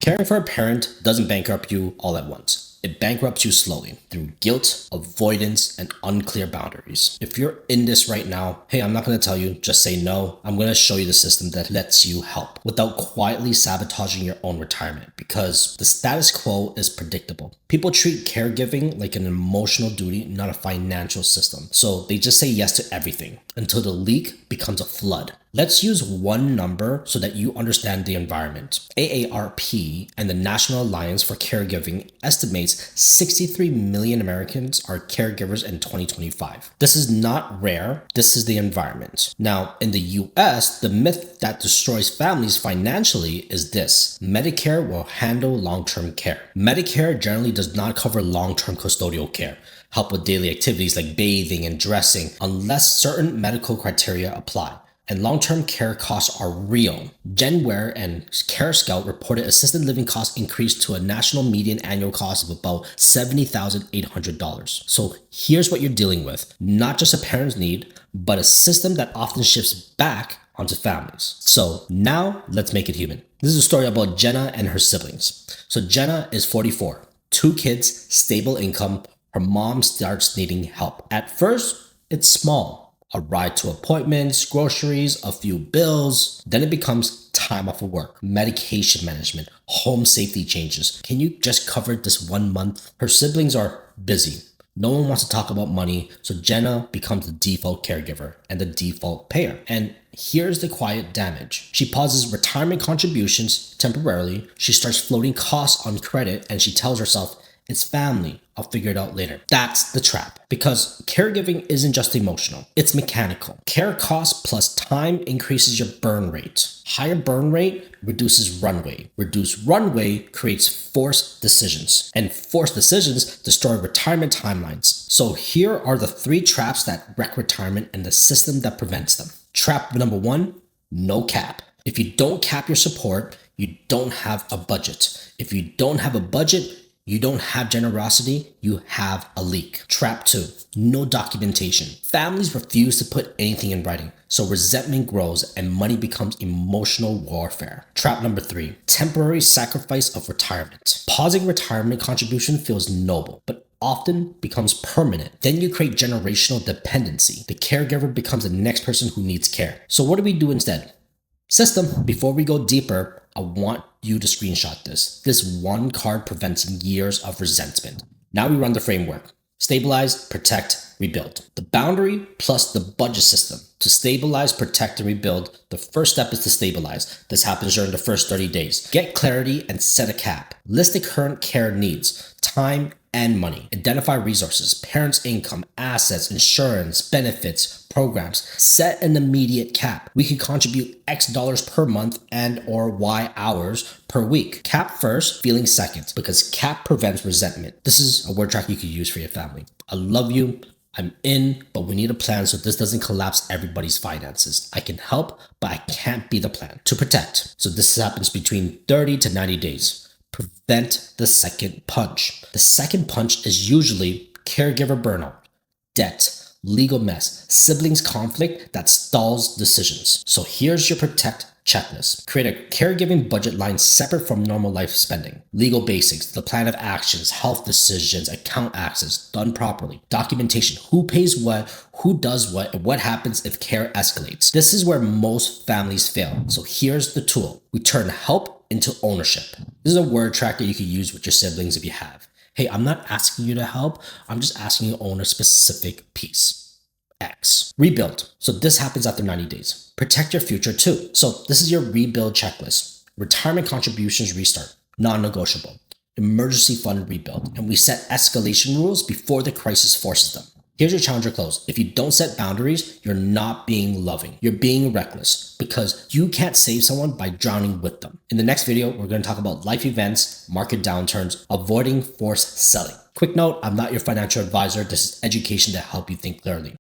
Caring for a parent doesn't bankrupt you all at once. It bankrupts you slowly through guilt, avoidance, and unclear boundaries. If you're in this right now, hey, I'm not going to tell you, just say no. I'm going to show you the system that lets you help without quietly sabotaging your own retirement, because the status quo is predictable. People treat caregiving like an emotional duty, not a financial system. So they just say yes to everything until the leak becomes a flood. Let's use one number so that you understand the environment. AARP and the National Alliance for Caregiving estimates 63 million Americans are caregivers in 2025. This is not rare. This is the environment. Now, in the US, the myth that destroys families financially is this: Medicare will handle long-term care. Medicare generally does not cover long-term custodial care, help with daily activities like bathing and dressing, unless certain medical criteria apply. And long-term care costs are real. Genware and CareScout reported assisted living costs increased to a national median annual cost of about $70,800. So here's what you're dealing with: not just a parent's need, but a system that often shifts back onto families. So now let's make it human. This is a story about Jenna and her siblings. So Jenna is 44, 2 kids, stable income. Her mom starts needing help. At first, it's small: a ride to appointments, groceries, a few bills. Then it becomes time off of work, medication management, home safety changes. Can you just cover this 1 month? Her siblings are busy. No one wants to talk about money, so Jenna becomes the default caregiver and the default payer. And here's the quiet damage. She pauses retirement contributions temporarily. She starts floating costs on credit, and she tells herself, it's family, I'll figure it out later. That's the trap, because caregiving isn't just emotional, it's mechanical. Care costs plus time increases your burn rate. Higher burn rate reduces runway. Reduced runway creates forced decisions, and forced decisions destroy retirement timelines. So here are the 3 traps that wreck retirement and the system that prevents them. Trap number 1, no cap. If you don't cap your support, you don't have a budget. If you don't have a budget, you don't have generosity, you have a leak. Trap 2, no documentation. Families refuse to put anything in writing, so resentment grows and money becomes emotional warfare. Trap number 3, temporary sacrifice of retirement. Pausing retirement contribution feels noble, but often becomes permanent. Then you create generational dependency. The caregiver becomes the next person who needs care. So what do we do instead? System. Before we go deeper, I want you to screenshot this. This one card prevents years of resentment. Now we run the framework: stabilize, protect, rebuild. The boundary plus the budget system. To stabilize, protect, and rebuild, the first step is to stabilize. This happens during the first 30 days. Get clarity and set a cap. List the current care needs, time, and money. Identify resources, parents' income, assets, insurance, benefits, programs. Set an immediate cap. We can contribute X dollars per month and or Y hours per week. Cap first, feeling second, because cap prevents resentment. This is a word track you could use for your family. I love you, I'm in, but we need a plan so this doesn't collapse everybody's finances. I can help, but I can't be the plan. To protect. So this happens between 30 to 90 days. Prevent the second punch. The second punch is usually caregiver burnout, debt, legal mess, siblings conflict that stalls decisions. So here's your protect checklist. Create a caregiving budget line separate from normal life spending. Legal basics, the plan of actions, health decisions, account access, done properly. Documentation, who pays what, who does what, and what happens if care escalates. This is where most families fail. So here's the tool. We turn help into ownership. This is a word track that you can use with your siblings if you have. Hey, I'm not asking you to help. I'm just asking you to own a specific piece. X. Rebuild. So this happens after 90 days. Protect your future too. So this is your rebuild checklist. Retirement contributions restart. Non-negotiable. Emergency fund rebuild. And we set escalation rules before the crisis forces them. Here's your challenge or close. If you don't set boundaries, you're not being loving. You're being reckless, because you can't save someone by drowning with them. In the next video, we're going to talk about life events, market downturns, avoiding forced selling. Quick note, I'm not your financial advisor. This is education to help you think clearly.